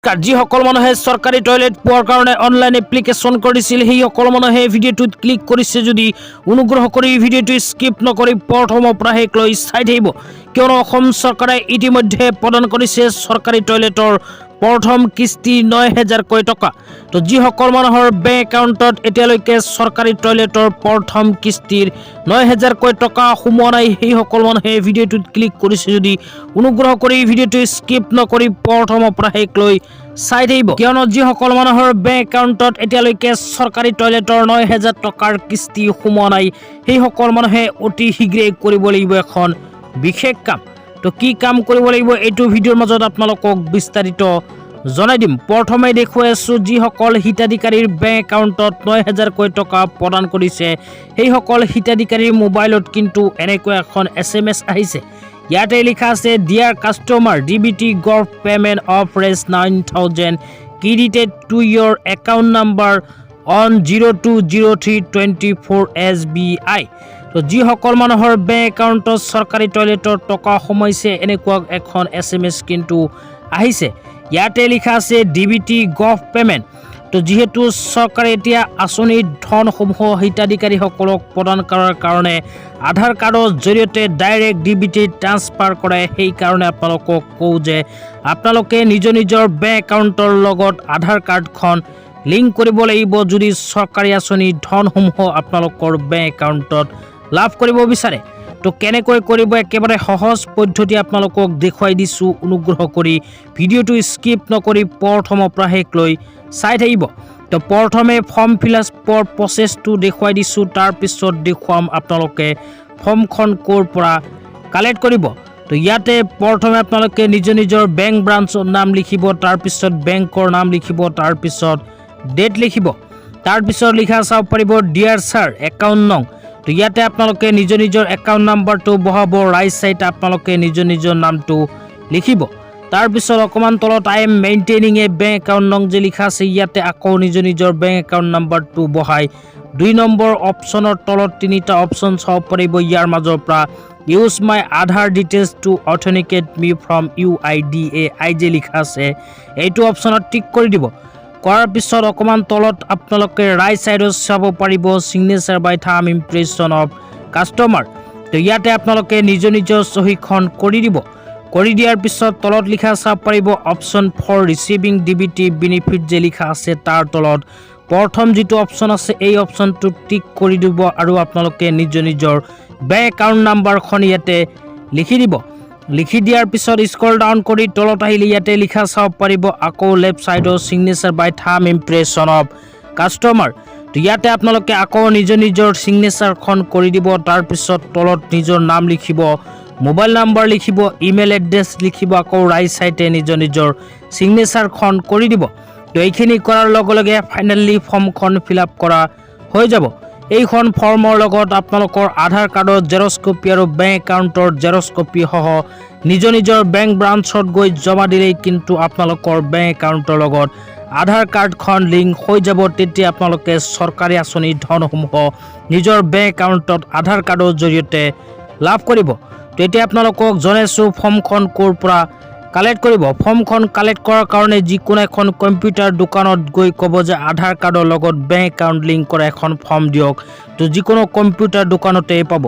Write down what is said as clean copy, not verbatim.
নমস্কাৰ যিসকল মানুহে চৰকাৰী টয়লেট পোৱাৰ কাৰণে অনলাইন এপ্লিকেশ্যন কৰিছিল সেই সকল মানুহে ভিডিঅ'টোত ক্লিক কৰিছে যদি অনুগ্ৰহ কৰি ভিডিঅ'টো স্কিপ নকৰি প্ৰথমৰ পৰা শেষলৈ চাই থাকিব কিয়নো অসম চৰকাৰে ইতিমধ্যে প্ৰদান কৰিছে চৰকাৰী টয়লেটৰ প্ৰথম কিস্তি ৯০০০ টকা তো যিসকল মানুহৰ বেংক একাউণ্টত এতিয়ালৈকে চৰকাৰী টয়লেটৰ প্ৰথম কিস্তিৰ ৯০০০ টকা সোমোৱা নাই সেই সকল মানুহে ভিডিঅ'টোত ক্লিক কৰিছে যদি অনুগ্ৰহ কৰি ভিডিঅ'টো স্কিপ নকৰি প্ৰথমৰ পৰা শেষলৈ চাই থাকিব কিয়নো যিসকল মানুহৰ বেংক একাউণ্টত এতিয়ালৈকে চৰকাৰী টয়লেটৰ ৯০০০ টকাৰ কিস্তি সোমোৱা নাই সেই সকল মানুহে অতি শীঘ্ৰে কৰিব লাগিব এখন বিশেষ কাম তো কি কাম কৰিব লাগিব এইটো ভিডিঅ'ৰ মাজত আপোনালোকক বিস্তাৰিত জনাই দিম প্ৰথমে দেখুৱাই আছো যিসকল হিতাধিকাৰীৰ বেংক একাউণ্টত ৯০০০ টকা প্ৰদান কৰিছে সেই সকল হিতাধিকাৰীৰ মোবাইলত কিন্তু এনেকৈ এখন SMS আহিছে ইয়াতে লিখা আছে dear customer DBT gov payment of Rs 9000 credited to your account number on 020324 SBI তো যিসকল মানুহৰ বেংক একাউণ্টত চৰকাৰী টয়লেটৰ টকা সোমাইছে এনেকুৱা এখন SMS কিন্তু আহিছে ইয়াতে লিখা আছে ডিবিটি গভ পেমেন্ট তো যেহেতু চৰকাৰে এতিয়া আঁচনিৰ ধনসমূহ হিতাধিকাৰীসকলক প্ৰদান কৰাৰ কাৰণে আধাৰ কাৰ্ডৰ জৰিয়তে ডাইৰেক্ট ডিবিটি ট্ৰান্সফাৰ কৰে সেই কাৰণে আপোনালোকক কওঁ যে আপোনালোকে নিজৰ বেংক একাউণ্টৰ লগত আধাৰ কাৰ্ডখন লিংক কৰিব লাগিব যদি চৰকাৰী আঁচনিৰ ধনসমূহ আপোনালোকৰ বেংক একাউণ্টত লাভ কৰিব বিচাৰে তো কেনেকৈ কৰিব একেবাৰে সহজ পদ্ধতি আপোনালোকক দেখুৱাই দিছো অনুগ্ৰহ কৰি ভিডিঅ'টো স্কিপ নকৰি প্ৰথমৰ পৰা শেষলৈ চাই থাকিব তো প্ৰথমে ফৰ্ম ফিলআপৰ প্ৰচেছটো দেখুৱাই দিছো তাৰ পিছত দেখুৱাম আপোনালোকে ফৰ্মখন ক'ৰ পৰা কালেক্ট কৰিব তো ইয়াতে প্ৰথমে আপোনালোকে নিজৰ বেংক ব্ৰাঞ্চৰ নাম লিখিব তাৰ পিছত বেংকৰ নাম লিখিব তাৰ পিছত ডেট লিখিব তাৰ পিছত লিখা চাব পাৰিব ডিয়াৰ ছাৰ একাউণ্ট নং তো ইয়াতে আপোনালোকে নিজৰ একাউণ্ট নাম্বাৰটো বহাব ৰাইট সাইড আপোনালোকে নিজৰ নামটো লিখিব তাৰ পিছত অকমান তলত I am maintaining A bank account নং যে লিখা আছে ইয়াতে আকৌ নিজৰ বেংক একাউণ্ট নাম্বাৰটো বহাই ২ নম্বৰ অপচনৰ তলত তিনিটা অপচন চাব পাৰিব ইয়াৰ মাজৰ পৰা use my Aadhaar details to authenticate me from UIDAI যে লিখা আছে এইটো অপচনত টিক কৰি দিব কৰাৰ পিছত অকমান তলত আপোনালোকে ৰাইট সাইডত চাব পাৰিব সিগনেচাৰ বাই থাম ইমপ্ৰেছন অফ কাষ্টমাৰ তো ইয়াতে আপোনালোকে নিজৰ সহিখন কৰি দিব কৰি দিয়াৰ পিছত তলত লিখা চাব পাৰিব option for receiving DBT benefit যে লিখা আছে তাৰ তলত প্ৰথম যেটো অপচন আছে এই অপচনটো টিক কৰি দিব আৰু আপোনালোকে নিজৰ বেংক একাউণ্ট নাম্বাৰখন ইয়াতে লিখি দিব লিখি দিয়াৰ পিছত স্ক্ৰল ডাউন কৰি তলত আহিলে ইয়াতে লিখা চাব পাৰিব আকৌ লেফট সাইডৰ সিগনেচাৰ বাই থাম ইমপ্ৰেছন অফ কাষ্টমাৰ তো ইয়াতে আপোনালোকে আকৌ নিজৰ সিগনেচাৰখন কৰি দিব তাৰ পিছত তলত নিজৰ নাম লিখিব মোবাইল নাম্বাৰ লিখিব ইমেইল এড্ৰেছ লিখিব আকৌ ৰাইট সাইডে নিজৰ সিগনেচাৰখন কৰি দিব তো এইখিনি কৰাৰ লগে লগে ফাইনালি ফৰ্মখন ফিলআপ কৰা হৈ যাব এইখন ফৰ্মৰ লগত আপোনালোকৰ আধাৰ কাৰ্ডৰ জেৰক্স কপি আৰু বেংক একাউণ্টৰ জেৰক্স কপি সহ নিজৰ বেংক ব্ৰাঞ্চত গৈ জমা দিলেই কিন্তু আপোনালোকৰ বেংক একাউণ্টৰ লগত আধাৰ কাৰ্ডখন লিংক হৈ যাব তেতিয়া আপোনালোকে চৰকাৰী আঁচনিৰ ধনসমূহ নিজৰ বেংক একাউণ্টত আধাৰ কাৰ্ডৰ জৰিয়তে লাভ কৰিব তেতিয়া আপোনালোকক জনাইছো ফৰ্মখন ক'ৰ পৰা কালেক্ট কৰিব ফৰ্মখন কালেক্ট কৰাৰ কাৰণে যিকোনো এখন কম্পিউটাৰ দোকানত গৈ ক'ব যে আধাৰ কাৰ্ডৰ লগত বেংক একাউণ্ট লিংক কৰা এখন ফৰ্ম দিয়ক তো যিকোনো কম্পিউটাৰ দোকানতে পাব